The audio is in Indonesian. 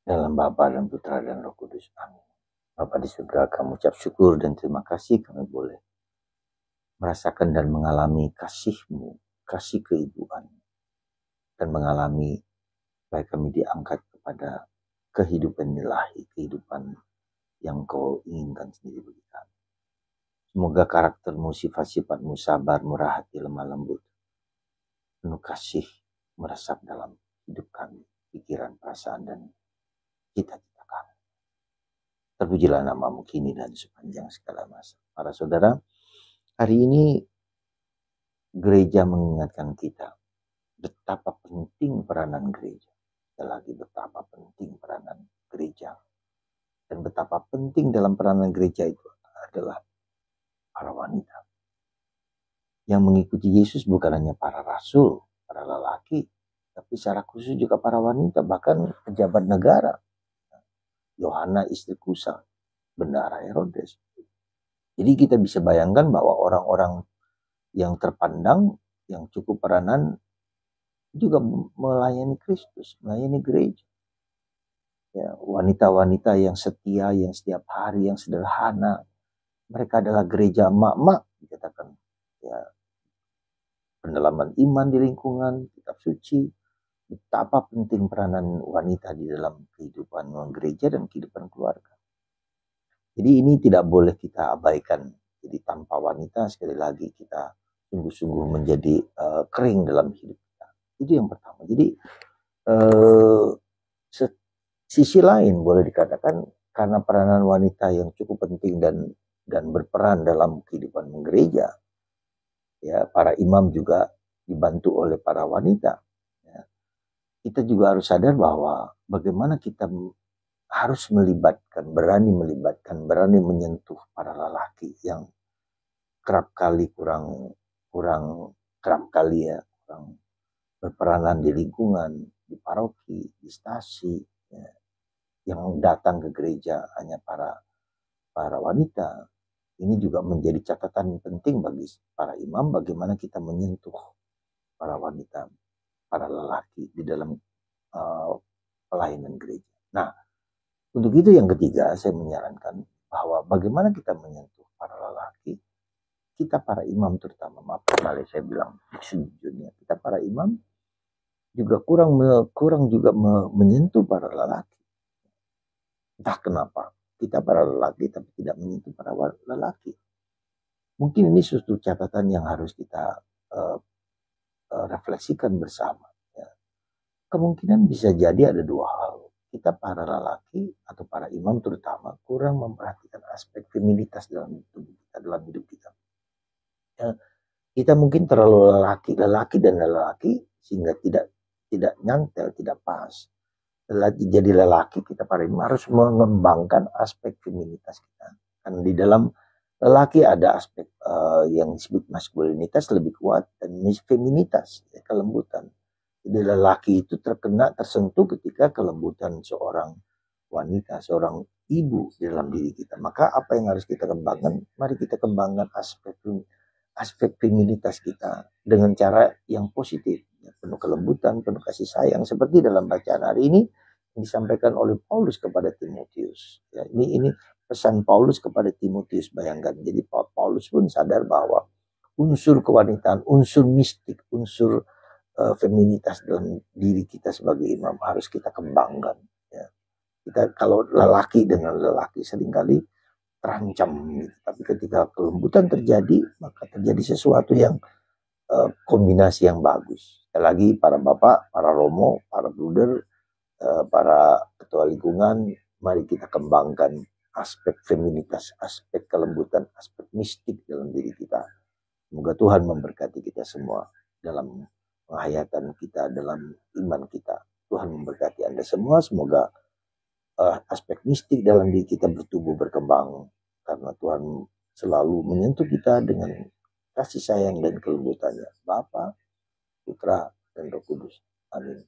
Dalam Bapa dan Putra dan Roh Kudus. Amin. Bapa di surga, kami ucap syukur dan terima kasih kami boleh merasakan dan mengalami kasih-Mu, kasih keibuan, dan mengalami baik kami diangkat kepada kehidupan ilahi, kehidupan yang Kau inginkan sendiri bagi kami. Semoga karakter-Mu, sifat-sifat-Mu, sabar, murah hati, lemah lembut, penuh kasih meresap dalam hidup kami, pikiran, perasaan, dan cita-cita kami. Terpujilah nama-Mu kini dan sepanjang segala masa. Para saudara, hari ini gereja mengingatkan kita betapa penting peranan gereja. Sekali lagi, betapa penting peranan gereja. Dan betapa penting dalam peranan gereja itu adalah para wanita. Yang mengikuti Yesus bukan hanya para rasul, para lelaki, tapi secara khusus juga para wanita, bahkan pejabat negara. Yohana istri Kusa, bendahara Herodes. Jadi kita bisa bayangkan bahwa orang-orang yang terpandang, yang cukup peranan, juga melayani Kristus, melayani gereja. Ya, wanita-wanita yang setia, yang setiap hari, yang sederhana. Mereka adalah gereja emak-emak, dikatakan. Ya, pendalaman iman di lingkungan, kitab suci. Betapa penting peranan wanita di dalam kehidupan gereja dan kehidupan keluarga. Jadi ini tidak boleh kita abaikan. Jadi tanpa wanita sekali lagi kita sungguh-sungguh menjadi kering dalam hidup kita. Itu yang pertama. Jadi sisi lain boleh dikatakan karena peranan wanita yang cukup penting dan berperan dalam kehidupan gereja, ya, para imam juga dibantu oleh para wanita. Ya. Kita juga harus sadar bahwa bagaimana kita harus berani melibatkan, berani menyentuh para lelaki yang kerap kali kurang berperanan di lingkungan, di paroki, di stasi, ya, yang datang ke gereja hanya para wanita. Ini juga menjadi catatan penting bagi para imam bagaimana kita menyentuh para wanita, para lelaki di dalam pelayanan gereja. Nah, untuk itu yang ketiga saya menyarankan bahwa bagaimana kita menyentuh para lelaki, kita para imam terutama, maaf kembali saya bilang sejujurnya, kita para imam juga kurang juga menyentuh para lelaki. Entah kenapa kita para lelaki tapi tidak menyentuh para lelaki. Mungkin ini suatu catatan yang harus kita refleksikan bersama. Ya. Kemungkinan bisa jadi ada dua hal. Kita para lelaki atau para imam terutama kurang memperhatikan aspek feminitas dalam hidup kita. Ya, kita mungkin terlalu lelaki sehingga tidak nyantel, tidak pas. Jadi lelaki kita para imam harus mengembangkan aspek feminitas kita. Karena di dalam lelaki ada aspek yang disebut maskulinitas lebih kuat dan feminitas, ya, kelembutan. Jadi lelaki itu tersentuh ketika kelembutan seorang wanita, seorang ibu di dalam diri kita. Maka apa yang harus kita kembangkan? Mari kita kembangkan aspek feminitas kita dengan cara yang positif, ya, penuh kelembutan, penuh kasih sayang, seperti dalam bacaan hari ini yang disampaikan oleh Paulus kepada Timotius. Ya, ini pesan Paulus kepada Timotius, bayangkan. Jadi Paulus pun sadar bahwa unsur kewanitaan, unsur mistik, unsur feminitas dalam diri kita sebagai imam harus kita kembangkan. Ya. Kita kalau lelaki dengan lelaki seringkali terancam, gitu. Tapi ketika kelembutan terjadi, maka terjadi sesuatu yang kombinasi yang bagus. Sekali lagi para bapak, para romo, para bruder, para ketua lingkungan, mari kita kembangkan aspek feminitas, aspek kelembutan, aspek mistik dalam diri kita. Semoga Tuhan memberkati kita semua dalam penghayatan kita, dalam iman kita. Tuhan memberkati Anda semua. Semoga aspek mistik dalam diri kita bertumbuh berkembang. Karena Tuhan selalu menyentuh kita dengan kasih sayang dan kelembutannya. Bapa, Putra, dan Roh Kudus. Amin.